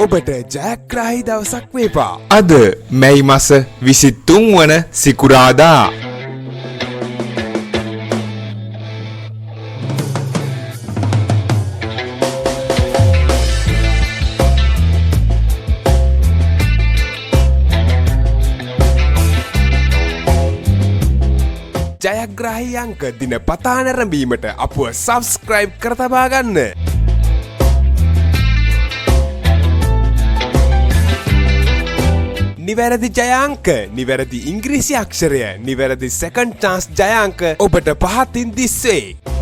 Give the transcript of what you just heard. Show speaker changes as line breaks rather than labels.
ඔබට ජයග්‍රාහී දවසක් වේවා.
අද මැයි මාස 23 වන සිකුරාදා.
ජයග්‍රාහී අංක දිනපතා නැරඹීමට අපව සබ්ස්ක්‍රයිබ් කර තබා ගන්න. නිවැරදි ජයාංක, නිවැරදි ඉංග්‍රීසි අක්ෂරය, නිවැරදි සෙකන්ඩ් චාන්ස් ජයාංක ඔබට පහතින් දිස්සේ.